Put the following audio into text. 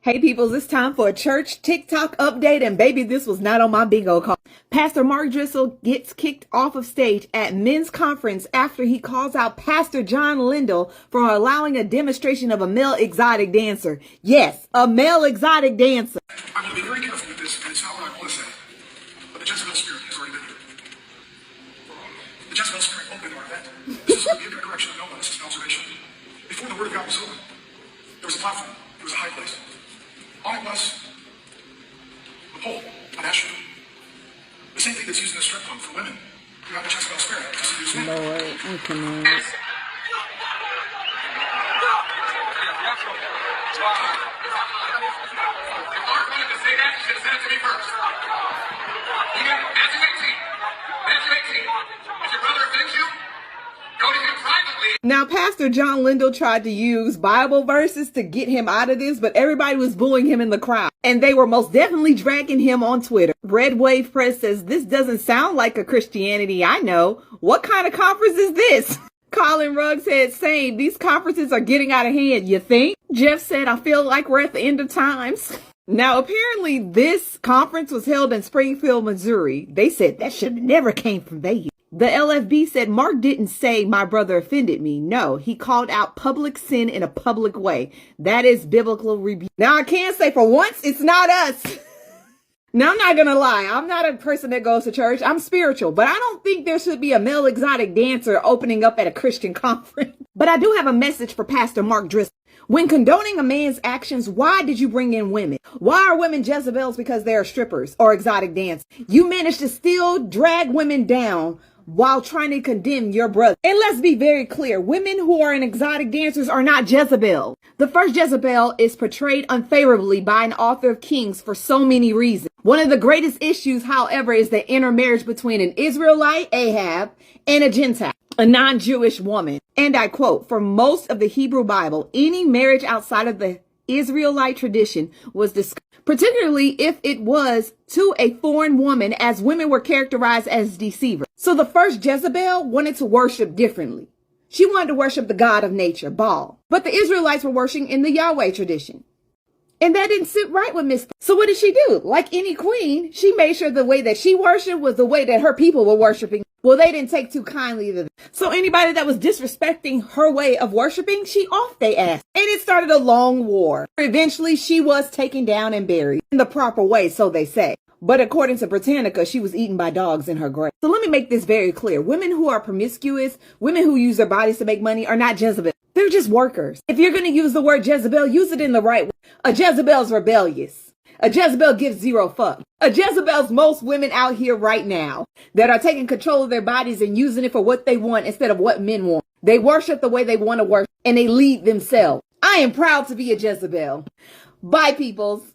Hey peoples, it's time for a church TikTok update, and baby, this was not on my bingo card. Pastor Mark Driscoll gets kicked off of stage at men's conference after he calls out Pastor John Lindell for allowing a demonstration of a male exotic dancer. Yes, a male exotic dancer. I'm going to be very careful with this, and it's not what I want to say, but the Jezebel spirit has already been here. The Jezebel spirit opened our event. This is going to be a good correction of no one. This is an observation. Before the word of God was spoken, there was a platform. There was a high place. On it was a pole, an astro. The same thing that's used in the strip club for women. You have the Jezebel spirit to seduce men. Lord, come on. I'm going to say that. You should have said it to me first. You got Matthew 18. Matthew 18. If your brother offends you, go to him privately. Now, Pastor John Lindell tried to use Bible verses to get him out of this, but everybody was booing him in the crowd. And they were most definitely dragging him on Twitter. Red Wave Press says, this doesn't sound like a Christianity I know. What kind of conference is this? Colin Ruggs said, same, these conferences are getting out of hand, you think? Jeff said, I feel like we're at the end of times. Now, apparently this conference was held in Springfield, Missouri. They said that should have never came from Vegas. The LFB said Mark didn't say my brother offended me. No, he called out public sin in a public way. That is biblical rebuke. Now, I can say for once, it's not us. Now, I'm not going to lie. I'm not a person that goes to church. I'm spiritual, but I don't think there should be a male exotic dancer opening up at a Christian conference. But I do have a message for Pastor Mark Driscoll. When condoning a man's actions, why did you bring in women? Why are women Jezebels because they are strippers or exotic dancers? You managed to still drag women down while trying to condemn your brother. And let's be very clear, women who are in exotic dancers are not Jezebel. The first Jezebel is portrayed unfavorably by an author of Kings for so many reasons. One of the greatest issues, however, is the intermarriage between an Israelite, Ahab, and a Gentile, a non-Jewish woman. And I quote, for most of the Hebrew Bible, any marriage outside of the Israelite tradition was discussed, particularly if it was to a foreign woman, as women were characterized as deceivers. So the first Jezebel wanted to worship differently. She wanted to worship the god of nature, Baal. But the Israelites were worshiping in the Yahweh tradition. And that didn't sit right with Miss. So what did she do? Like any queen, she made sure the way that she worshiped was the way that her people were worshiping. Well, they didn't take too kindly to that. So anybody that was disrespecting her way of worshiping, she off they ass. And it started a long war. Eventually, she was taken down and buried in the proper way, so they say. But according to Britannica, she was eaten by dogs in her grave. So let me make this very clear. Women who are promiscuous, women who use their bodies to make money are not Jezebel. They're just workers. If you're going to use the word Jezebel, use it in the right way. A Jezebel's rebellious. A Jezebel gives zero fuck. A Jezebel's most women out here right now that are taking control of their bodies and using it for what they want instead of what men want. They worship the way they want to worship and they lead themselves. I am proud to be a Jezebel. Bye, peoples.